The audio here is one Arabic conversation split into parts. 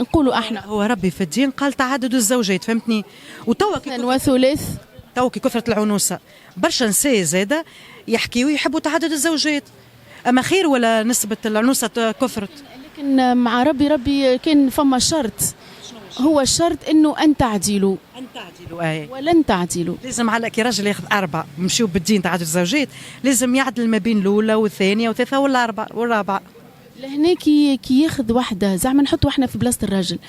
نقولوا احنا هو ربي في الدين قال تعدد الزوجات، فهمتني؟ وتوا وثلاث. تو كي كثرت العنوسه برشا نساء زاده يحكيوا يحبوا تعدد الزوجات، اما خير ولا نسبه العنوسه كثرت؟ لكن مع ربي كان فما شرط، هو الشرط انه ان تعدلوا ولن تعدلوا. لازم على كي راجل ياخذ اربعه نمشيو بالدين تعدد الزوجات، لازم يعدل ما بين الاولى والثانيه والثالثه والرابعه. لهنا كي ياخذ وحده زعما نحطوا احنا في بلاصه الراجل،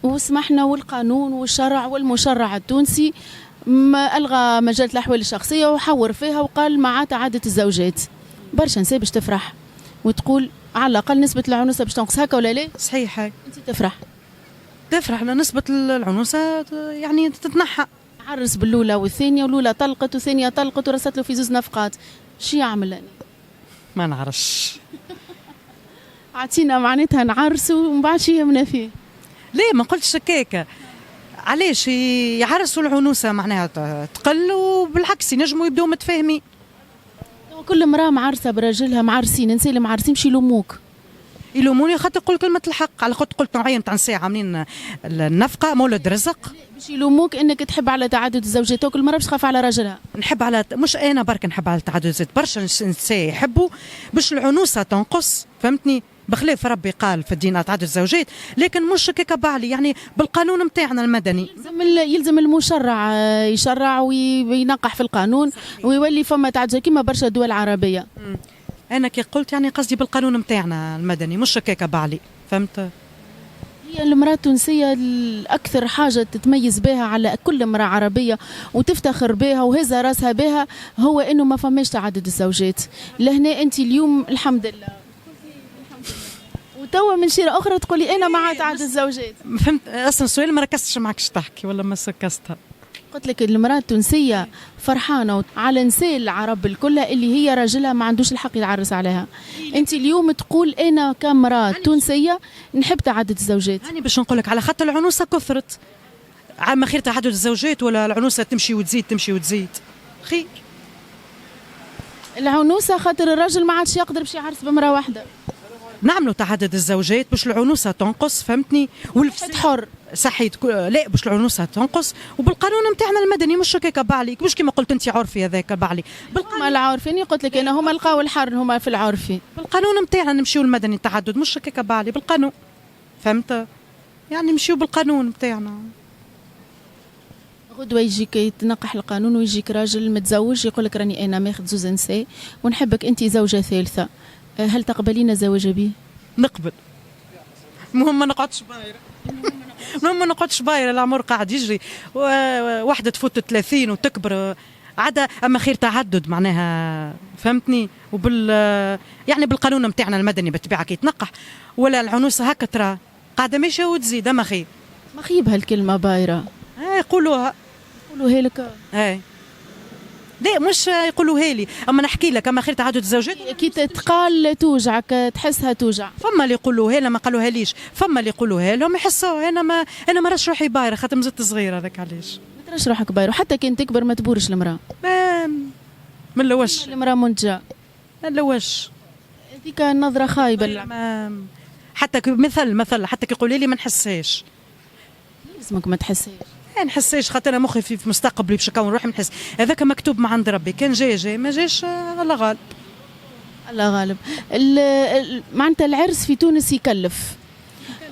وسمحنا والقانون والشرع والمشرع التونسي ما الغى مجال الاحوال الشخصيه وحور فيها وقال مع تعدد الزوجات. برشا نساء باش تفرح وتقول على الاقل نسبه العنوسه باش تنقص، هكا ولا لا؟ صحيح. هاي انت تفرح على نسبه العنوسه يعني تتنحى. عرس بالاولى والثانيه، والاولى طلقت والثانيه طلقت ورست له في زوز نفقات، شو يعمل؟ ما نعرفش. اعطينا معناتها نعرسوا ومن بعد شو يهمنا فيه؟ ليه ما قلتش هكاكا؟ علاش يعرسوا العنوسه معناها تقل، وبالعكس ينجموا يبداو متفاهمين. كل امراه معرسه براجلها معرسين، نساء معرسين باش يلوموك. يلوموني خاطر نقول كلمه الحق، على خاطر قلت نوعيه نتاع نساء عاملين النفقه مولد رزق. باش يلوموك انك تحب على تعدد الزوجات، وكل مره باش تخاف على راجلها. نحب على مش انا برك نحب على تعدد الزوجات، برشا نساء يحبوا باش العنوسه تنقص، فهمتني؟ بخلاف ربي قال في الدين تعدد الزوجات، لكن مش هكاك بعلي، يعني بالقانون نتاعنا المدني يلزم المشرع يشرع وينقح في القانون ويولي فما تعدد كيما برشا دول عربيه. انا كي قلت يعني قصدي بالقانون نتاعنا المدني، مش هكاك بعلي، فهمت؟ هي المرأة التونسية الأكثر حاجة تتميز بها على كل امرأة عربية وتفتخر بها وهز راسها بها هو إنه ما فماش تعدد الزوجات. لهنا أنت اليوم الحمد لله وتوا من شيرة أخرى تقولي أنا مع تعدد الزوجات. فهمت أصلا السؤال ما ركزتش معكش تحكي ولا ما سكستها؟ قلت لك المرأة التونسية فرحانة على نساء العرب الكل اللي هي راجلها ما عندوش الحق يتعرس عليها. أنت اليوم تقول أنا كامرأة تونسية نحب تعدد الزوجات. يعني باش نقول لك على خاطر العنوسة كثرت، عما خير تعدد الزوجات ولا العنوسة تمشي وتزيد خير. العنوسة خاطر الراجل ما عادش يقدر باش يعرس بامرأة واحدة. نعملوا تعدد الزوجات باش العنوسة تنقص، فهمتني؟ والفساد حر صحيت، لا باش العنوسة تنقص وبالقانون نتاعنا المدني، مش هكاك بعليك، مش كما قلت انت عرفي هذاك بعلي. هما العرفي قلت لك انا هما لقاو الحر هما في العرفي. بالقانون نتاعنا نمشيو المدني التعدد، مش هكاك بعلي بالقانون، فهمت؟ يعني نمشيو بالقانون نتاعنا. غدوة يجيك يتنقح القانون ويجيك راجل متزوج يقول لك راني انا ماخذ زوز نساء ونحبك انت زوجة ثالثة، هل تقبلين الزواج به؟ نقبل. المهم ما نقعدش بايرة. ما نقعدش بايرة، العمر قاعد يجري، واحدة تفوت 30 وتكبر عدا، اما خير تعدد معناها، فهمتني؟ يعني بالقانون نتاعنا المدني بالطبيعة كي يتنقح ولا العنوسة هكا ترى قاعدة ماشية وتزيد، اما خير. مخيب هالكلمة بايرة. يقولوها لك. لا مش يقولوها لي، اما نحكي لك اما خير تعدد الزوجات كي تتقال توجعك تحسها توجع. فما اللي يقولوها لها ما قالوها ليش، فما اللي يقولوها لهم يحسوها. انا ما راش روحي بايره خاطر مازلت صغيره، هذاك علاش ما تراش روحك بايره، وحتى كي تكبر ما تبورش المراه. من لوش المراه منتجه، من لوش هذيك النظره خايبه. حتى مثل حتى كي يقولوا لي ما نحسهاش. لازمك ما تحسهاش. نحسيش خاطر انا مخي في مستقبلي باش نكون روحي نحس، هذاك مكتوب من عند ربي، كان جاي ما جاش الله غالب. الله غالب. معناتها العرس في تونس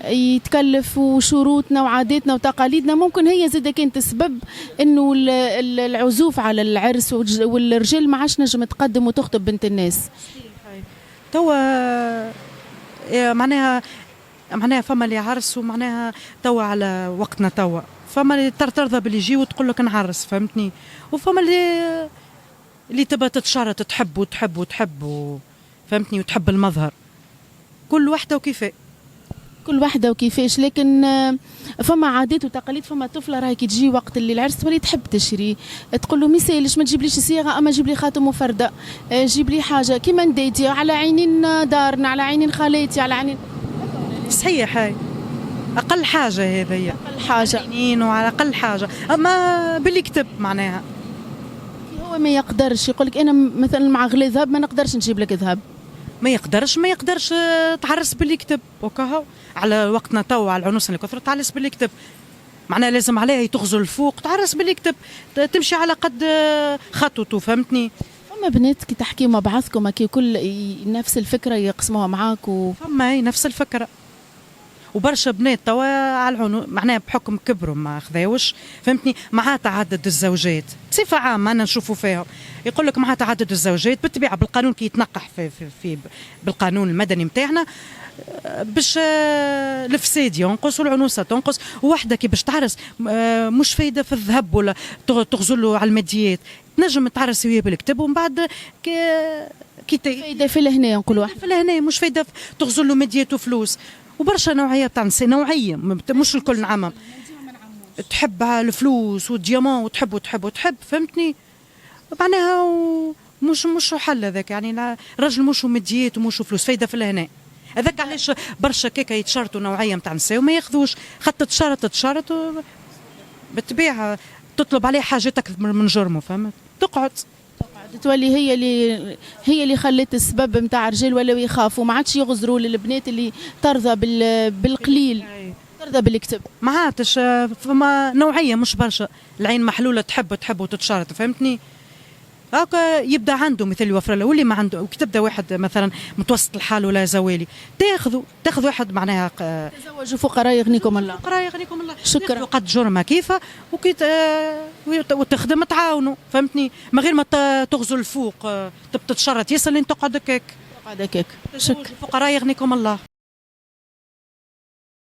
يتكلف وشروطنا وعاداتنا وتقاليدنا ممكن هي زاد كانت السبب انه العزوف على العرس والرجال ما عادش نجم تقدم وتخطب بنت الناس. توا معناها فما اللي عرسوا معناها توا على وقتنا، توا فما اللي ترضى باللي يجي وتقول لك نعرس، فهمتني؟ وفما اللي تبى تتشرط تحب فهمتني، وتحب المظهر. كل واحدة وكيفاش، لكن فما عادات وتقاليد. فما طفله راهي كي تجي وقت اللي العرس تولي تحب تشري، تقول له ميسالش ما تجيبليش صيغه، اما جيب لي خاتم وفرده، جيب لي حاجه كيما نديتي على عينين دارنا، على عينين خالاتي، على عينين. صحيح، هاي اقل حاجه، هذه اقل حاجه عينين وعلى اقل حاجه، اما باللي كتب معناها هو ما يقدرش يقول لك انا مثلا مع غلي ذهب ما نقدرش نجيب لك ذهب. ما يقدرش تعرس باللي كتب وكهو على وقتنا تو على العنوسه اللي كثرت تعرس باللي كتب معناها لازم عليها تغزو الفوق تعرس باللي كتب تمشي على قد خطوته فهمتني. فما بنات كي تحكي مع بعضكم كي كل نفس الفكره يقسموها معاك فما هي نفس الفكره وبرشا بنات توا على العنو معناها بحكم كبروا ما خذاوش فهمتني مع تعدد الزوجات بصفه عامه انا نشوفوا فيها يقول لك مع تعدد الزوجات بالطبيعه بالقانون كي يتنقح في بالقانون المدني نتاعنا باش الفساد ينقص والعنوسه تنقص وحده كي باش تعرس مش فايده في الذهب ولا تغزلوا على الماديات تنجم تعرس وياه بالكتب ومن بعد كي فايده في الهنا نقولوا في الهنا مش فايده تغزل له ماديات وفلوس وبرشا نوعيه تاع نساء نوعيه مش الكل نعمم تحب الفلوس والديامون وتحب فهمتني معناها مش حل هذاك يعني الراجل مش ماديات ومش فلوس فايده في الهنا هذاك علاش برشا كيكا يتشارطوا نوعيه نتاع نساء وما ياخذوش خاطر تشارط بالطبيعه تطلب عليه حاجات اكثر من جرمه فهمت تقعد تولي هي اللي خلت السبب نتاع الرجال ولاو يخافوا ما عادش يغزروا للبنات اللي ترضى بالقليل ترضى بالكتب ما عادش فما نوعيه مش برشا العين محلوله تحب وتتشارط فهمتني هاكا يبدا عنده مثل يوفر له واللي ما عنده وكي تبدا واحد مثلا متوسط الحال ولا زوالي تاخذ واحد معناها تزوجوا فقراء يغنيكم الله فقراء يغنيكم الله شكرا قد جرمه كيفه وكي وتخدم تعاونوا فهمتني من غير ما تغزل الفوق تتشرط ياسر لين تقعد هكاك شكرا فقراء يغنيكم الله.